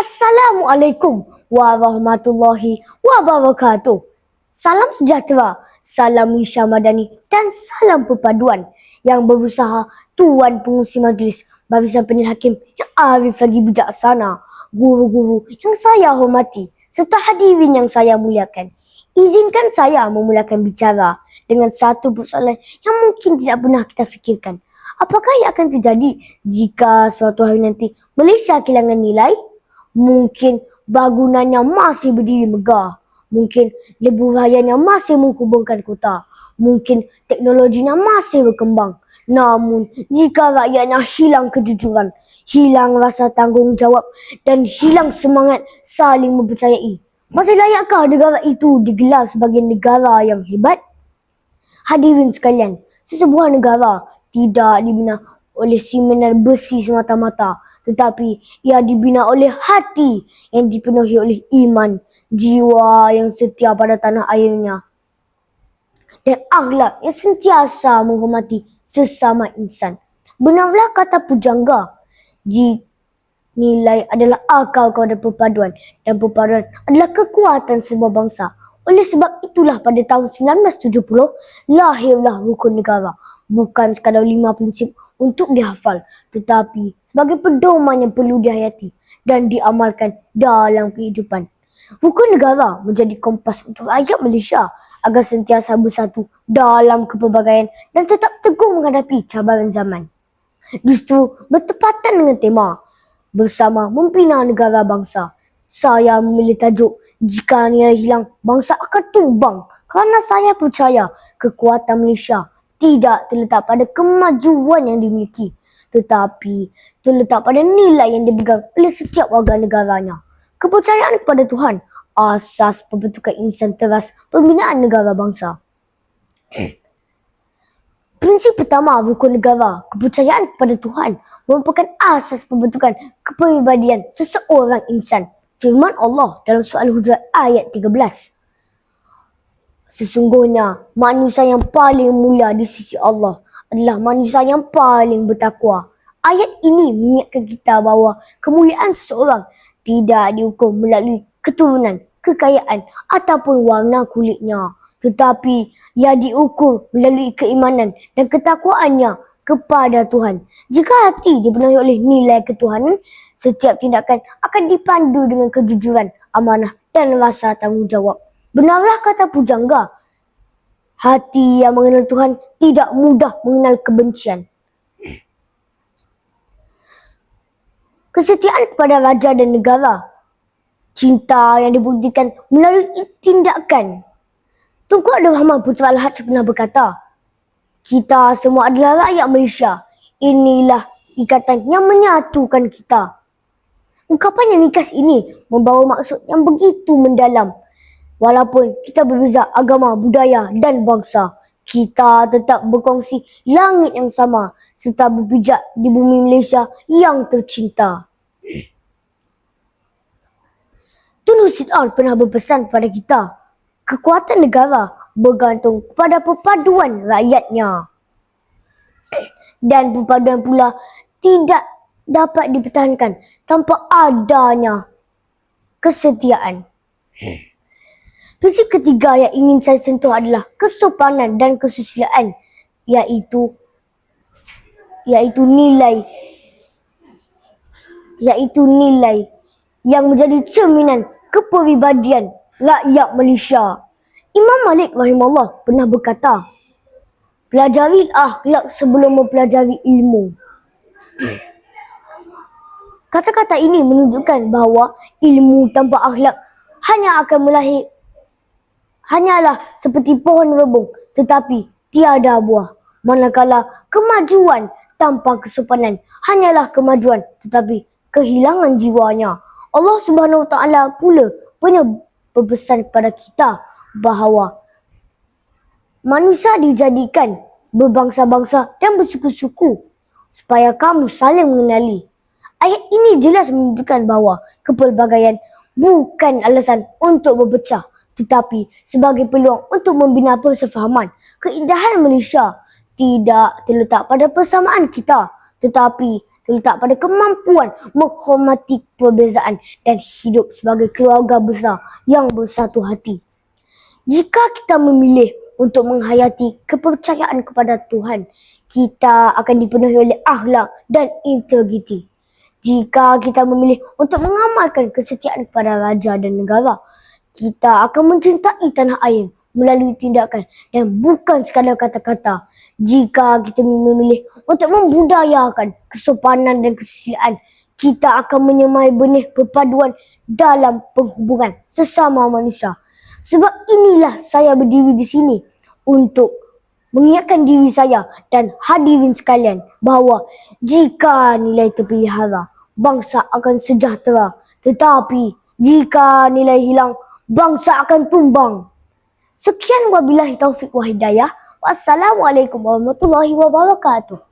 Assalamualaikum warahmatullahi wabarakatuh. Salam sejahtera, salam Malaysia Madani dan salam perpaduan yang berusaha Tuan Pengurusi Majlis Barisan Penil Hakim yang arif lagi bijaksana, guru-guru yang saya hormati serta hadirin yang saya muliakan. Izinkan saya memulakan bicara dengan satu persoalan yang mungkin tidak pernah kita fikirkan. Apakah yang akan terjadi jika suatu hari nanti Malaysia kehilangan nilai? Mungkin bangunannya masih berdiri megah. Mungkin lebuh rakyatnya masih menghubungkan kota. Mungkin teknologinya masih berkembang. Namun, jika rakyatnya hilang kejujuran, hilang rasa tanggungjawab dan hilang semangat saling mempercayai, masih layakkah negara itu digelar sebagai negara yang hebat? Hadirin sekalian, sesebuah negara tidak dibina oleh simenan besi semata-mata, tetapi ia dibina oleh hati yang dipenuhi oleh iman, jiwa yang setia pada tanah airnya, dan akhlak yang sentiasa menghormati sesama insan. Benarlah kata pujangga, nilai adalah akal kepada perpaduan dan perpaduan adalah kekuatan sebuah bangsa. Oleh sebab itulah pada tahun 1970 lahirlah rukun negara, bukan sekadar 5 prinsip untuk dihafal, tetapi sebagai pedoman yang perlu dihayati dan diamalkan dalam kehidupan. Rukun negara menjadi kompas untuk rakyat Malaysia agar sentiasa bersatu dalam kepelbagaian dan tetap teguh menghadapi cabaran zaman. Justru bertepatan dengan tema bersama membina negara bangsa, saya memilih tajuk "Jika Nilai Hilang, Bangsa Akan Tumbang" kerana saya percaya kekuatan Malaysia tidak terletak pada kemajuan yang dimiliki, tetapi terletak pada nilai yang dipegang oleh setiap warga negaranya. Kepercayaan kepada Tuhan, asas pembentukan insan teras pembinaan negara bangsa. Prinsip pertama rukun negara, kepercayaan kepada Tuhan, merupakan asas pembentukan kepribadian seseorang insan. Firman Allah dalam surah Al-Hujurat ayat 13. Sesungguhnya manusia yang paling mulia di sisi Allah adalah manusia yang paling bertakwa. Ayat ini mengingatkan kita bahawa kemuliaan seseorang tidak diukur melalui keturunan, kekayaan ataupun warna kulitnya, tetapi ia diukur melalui keimanan dan ketakwaannya kepada Tuhan. Jika hati dipenuhi oleh nilai ketuhanan, setiap tindakan akan dipandu dengan kejujuran, amanah dan rasa tanggungjawab. Benarlah kata pujangga, hati yang mengenal Tuhan tidak mudah mengenal kebencian. Kesetiaan kepada raja dan negara, cinta yang dibuktikan melalui tindakan. Tunku Abdul Rahman Putra Al-Haj pernah berkata, kita semua adalah rakyat Malaysia. Inilah ikatan yang menyatukan kita. Ungkapan yang ringkas ini membawa maksud yang begitu mendalam. Walaupun kita berbeza agama, budaya dan bangsa, kita tetap berkongsi langit yang sama serta berpijak di bumi Malaysia yang tercinta. Tun Husin pernah berpesan kepada kita, kekuatan negara bergantung pada perpaduan rakyatnya. Dan perpaduan pula tidak dapat dipertahankan tanpa adanya kesetiaan. Prinsip ketiga yang ingin saya sentuh adalah kesopanan dan kesusilaan, iaitu nilai yang menjadi cerminan kepribadian rakyat Malaysia. Imam Malik rahimahullah pernah berkata, pelajari akhlak sebelum mempelajari ilmu. Kata-kata ini menunjukkan bahawa ilmu tanpa akhlak hanyalah seperti pohon rebung tetapi tiada buah. Manakala kemajuan tanpa kesopanan hanyalah kemajuan tetapi kehilangan jiwanya. Allah Subhanahu Wa Taala pula punya berpesan kepada kita bahawa manusia dijadikan berbangsa-bangsa dan bersuku-suku supaya kamu saling mengenali. Ayat ini jelas menunjukkan bahawa kepelbagaian bukan alasan untuk berpecah, tetapi sebagai peluang untuk membina persefahaman. Keindahan Malaysia tidak terletak pada persamaan kita, tetapi terletak pada kemampuan menghormati perbezaan dan hidup sebagai keluarga besar yang bersatu hati. Jika kita memilih untuk menghayati kepercayaan kepada Tuhan, kita akan dipenuhi oleh akhlak dan integriti. Jika kita memilih untuk mengamalkan kesetiaan kepada raja dan negara, kita akan mencintai tanah air melalui tindakan dan bukan sekadar kata-kata. Jika kita memilih untuk membudayakan kesopanan dan kesusilaan, kita akan menyemai benih perpaduan dalam penghubungan sesama manusia. Sebab inilah saya berdiri di sini untuk mengingatkan diri saya dan hadirin sekalian bahawa jika nilai terpelihara, bangsa akan sejahtera. Tetapi jika nilai hilang, bangsa akan tumbang. Sekian wabillahi taufiq wa hidayah. Wassalamualaikum warahmatullahi wabarakatuh.